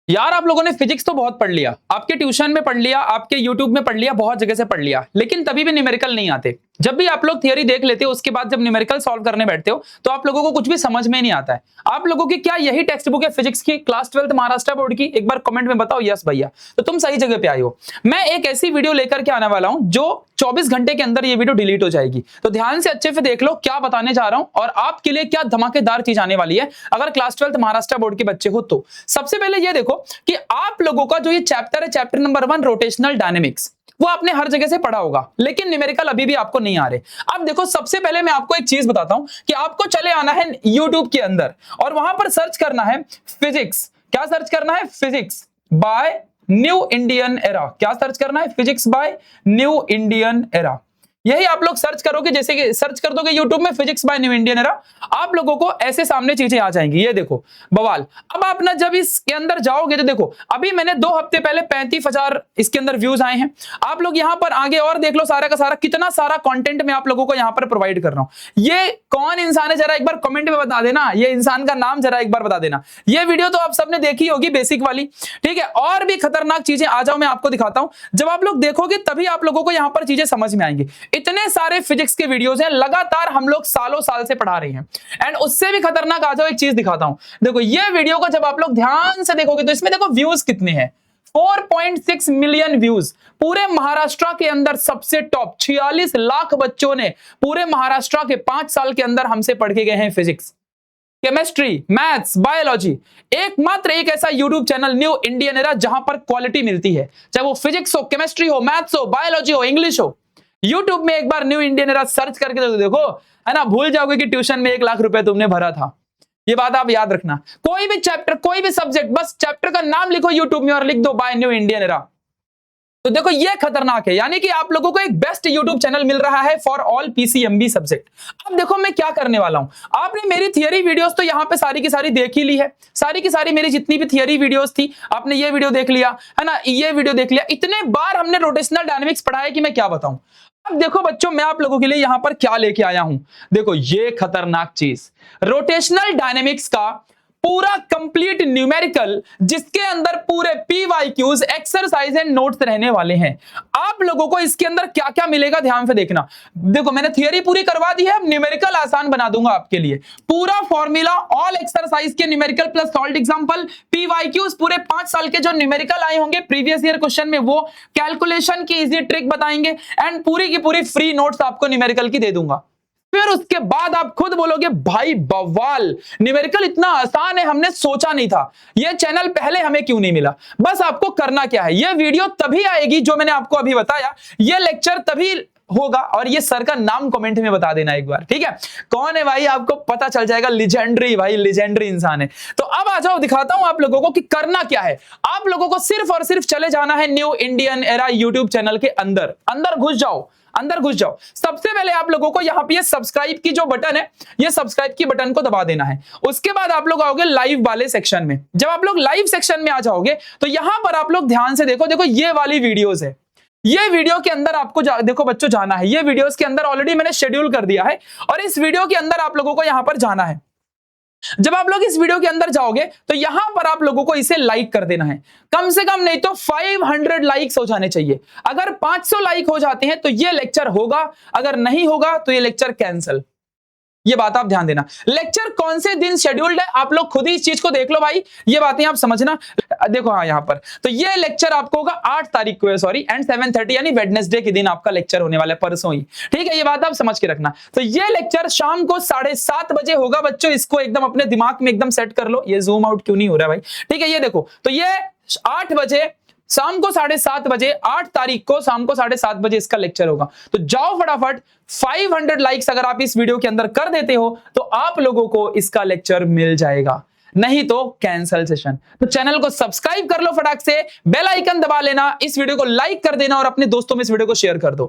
यार आप लोगों ने फिजिक्स तो बहुत पढ़ लिया, आपके ट्यूशन में पढ़ लिया, आपके यूट्यूब में पढ़ लिया, बहुत जगह से पढ़ लिया, लेकिन तभी भी न्यूमेरिकल नहीं आते। जब भी आप लोग थियरी देख लेते हो उसके बाद जब न्यूमेरिकल सॉल्व करने बैठते हो तो आप लोगों को कुछ भी समझ में नहीं आता है। आप लोगों की क्या यही टेक्स्ट बुक है फिजिक्स की, क्लास 12th महाराष्ट्र बोर्ड की? एक बार कमेंट में बताओ यस भैया, तो तुम सही जगह पे आए हो। मैं एक ऐसी वीडियो लेकर के आने वाला हूं जो 24 घंटे के अंदर ये वीडियो डिलीट हो जाएगी, तो ध्यान से अच्छे से देख लो क्या बताने जा रहा हूं और आपके लिए क्या धमाकेदार चीज आने वाली है अगर क्लास 12th महाराष्ट्र बोर्ड के बच्चे हो तो। सबसे पहले ये देखो कि आप लोगों का जो ये चैप्टर है, चैप्टर नंबर 1 रोटेशनल डायनेमिक्स, वो आपने हर जगह से पढ़ा होगा, लेकिन न्यूमेरिकल अभी भी आपको नहीं आ रहे। अब देखो सबसे पहले मैं आपको एक चीज बताता हूं कि आपको चले आना है यूट्यूब के अंदर और वहां पर सर्च करना है फिजिक्स। क्या सर्च करना है? Physics bye new Indian era. क्या सर्च करना है? Physics bye new Indian era. यही आप लोग सर्च करोगे, जैसे कि सर्च कर दोगे यूट्यूब में physics bye new Indian era, आप लोगों को ऐसे सामने चीजें आ जाएंगी। ये देखो बवाल। अब आप ना जब इसके अंदर जाओगे तो देखो अभी मैंने 2 हफ्ते पहले 35,000 इसके अंदर व्यूज आए हैं। आप लोग यहां पर आगे और देख लो सारा का सारा कितना सारा कंटेंट मैं आप लोगों को यहां पर प्रोवाइड कर रहा हूं। ये कौन इंसान है जरा एक बार कमेंट में बता देना, ये इंसान का नाम जरा एक बार बता देना। ये वीडियो तो आप सबने देखी होगी बेसिक वाली, ठीक है। और भी खतरनाक चीजें आ जाओ मैं आपको दिखाता हूं, जब आप लोग देखोगे तभी आप लोगों को यहां पर चीजें समझ में आएंगी। इतने सारे फिजिक्स के वीडियोस हैं, लगातार हम लोग सालों साल से पढ़ा रहे हैं। एंड उससे भी खतरनाक आ जाओ एक चीज दिखाता हूं। देखो ये वीडियो को जब आप लोग ध्यान से देखोगे तो इसमें देखो व्यूज कितने हैं, 4.6 मिलियन व्यूज। पूरे महाराष्ट्र के अंदर सबसे टॉप 46 लाख बच्चों ने पूरे महाराष्ट्र के 5 साल के अंदर हमसे पढ़ के गए हैं फिजिक्स, केमिस्ट्री, मैथ्स, बायोलॉजी। एकमात्र एक ऐसा YouTube channel new Indian era जहां पर क्वालिटी मिलती है, चाहे वो फिजिक्स हो, केमिस्ट्री हो, मैथ्स हो, बायोलॉजी हो, इंग्लिश हो। यूट्यूब में एक बार न्यू इंडियन एरा सर्च करके तो देखो, है ना, भूल जाओगे कि ट्यूशन में 1 लाख रुपए तुमने भरा था। ये बात आप याद रखना। कोई भी चैप्टर, कोई भी सब्जेक्ट, बस चैप्टर का नाम लिखो यूट्यूब में और लिख दो बाय न्यू इंडियन एरा। तो देखो ये खतरनाक है, यानी कि आप लोगों को एक बेस्ट यूट्यूब चैनल मिल रहा है फॉर ऑल पीसीएमबी सब्जेक्ट। अब देखो मैं क्या करने वाला हूं। आपने मेरी थियरी वीडियोस तो यहां पे सारी की सारी देख ही ली है, सारी की सारी मेरी जितनी भी थियरी वीडियोस थी आपने ये वीडियो देख लिया है ना, ये वीडियो देख लिया। इतने बार हमने रोटेशनल डायनेमिक्स पढ़ा है कि मैं क्या बताऊं। अब देखो बच्चों मैं आप लोगों के लिए यहां पर क्या लेके आया हूं। देखो ये खतरनाक चीज, रोटेशनल डायनेमिक्स का पूरा कंप्लीट न्यूमेरिकल, जिसके अंदर पूरे पीवाईक्यूज, एक्सरसाइज एंड नोट्स रहने वाले हैं। आप लोगों को इसके अंदर क्या क्या मिलेगा ध्यान से देखना। देखो मैंने थियरी पूरी करवा दी है, अब न्यूमेरिकल आसान बना दूंगा आपके लिए। पूरा फॉर्मूला, ऑल एक्सरसाइज के numerical plus solved example, PYQs पूरे 5 साल के जो न्यूमेरिकल आए होंगे प्रीवियस ईयर क्वेश्चन में, वो कैलकुलेशन की इजी ट्रिक बताएंगे एंड पूरी की पूरी फ्री नोट्स आपको न्यूमेरिकल की दे दूंगा। फिर उसके बाद आप खुद बोलोगे भाई बवाल, न्यूमेरिकल इतना आसान है, हमने सोचा नहीं था, ये चैनल पहले हमें क्यों नहीं मिला। बस आपको करना क्या है, ये वीडियो तभी आएगी जो मैंने आपको अभी बताया, ये लेक्चर तभी होगा, और ये सर का नाम कमेंट में बता देना एक बार, ठीक है। कौन है भाई आपको पता चल जाएगा, लिजेंडरी भाई, लिजेंडरी इंसान है। तो अब आ जाओ दिखाता हूं आप लोगों को कि करना क्या है। आप लोगों को सिर्फ और सिर्फ चले जाना है new Indian era YouTube channel के अंदर, अंदर घुस जाओ, अंदर घुस जाओ। सबसे पहले आप लोगों को यहाँ पे ये सब्सक्राइब की जो बटन है, ये सब्सक्राइब की बटन को दबा देना है। उसके बाद आप लोग आओगे लाइव वाले सेक्शन में। जब आप लोग लाइव सेक्शन में आ जाओगे तो यहां पर आप लोग ध्यान से देखो, देखो ये वाली वीडियोस है, ये वीडियो के अंदर आपको देखो बच्चों जाना है। ये वीडियोस के अंदर ऑलरेडी मैंने शेड्यूल कर दिया है और इस वीडियो के अंदर आप लोगों को यहां पर जाना है। जब आप लोग इस वीडियो के अंदर जाओगे तो यहां पर आप लोगों को इसे लाइक कर देना है। कम से कम नहीं तो 500 लाइक्स हो जाने चाहिए। अगर 500 लाइक हो जाते हैं तो ये लेक्चर होगा, अगर नहीं होगा तो ये लेक्चर कैंसिल। ये बात आप ध्यान देना। लेक्चर कौन से दिन शेड्यूल्ड है आप लोग खुद ही इस चीज को देख लो भाई, ये बातें आप समझना। देखो हाँ यहाँ पर तो ये लेक्चर आपको होगा 8 तारीख को है, सॉरी, एंड 7:30 यानी वेडनेसडे के दिन आपका लेक्चर होने वाला है, परसों ही, ठीक है। ये बात आप समझ के रखना। तो ये लेक्चर शाम को 7:30 बजे होगा बच्चों, इसको एकदम अपने दिमाग में एकदम सेट कर लो। ये जूम आउट क्यों नहीं हो रहा है भाई, ठीक है। ये देखो तो ये 8 बजे शाम को 7:30 बजे, 8 तारीख को शाम को 7:30 बजे इसका लेक्चर होगा। तो जाओ फटाफट, 500 लाइक्स अगर आप इस वीडियो के अंदर कर देते हो तो आप लोगों को इसका लेक्चर मिल जाएगा, नहीं तो कैंसल सेशन। तो चैनल को सब्सक्राइब कर लो फटाक से, बेल आइकन दबा लेना, इस वीडियो को लाइक कर देना और अपने दोस्तों में इस वीडियो को शेयर कर दो।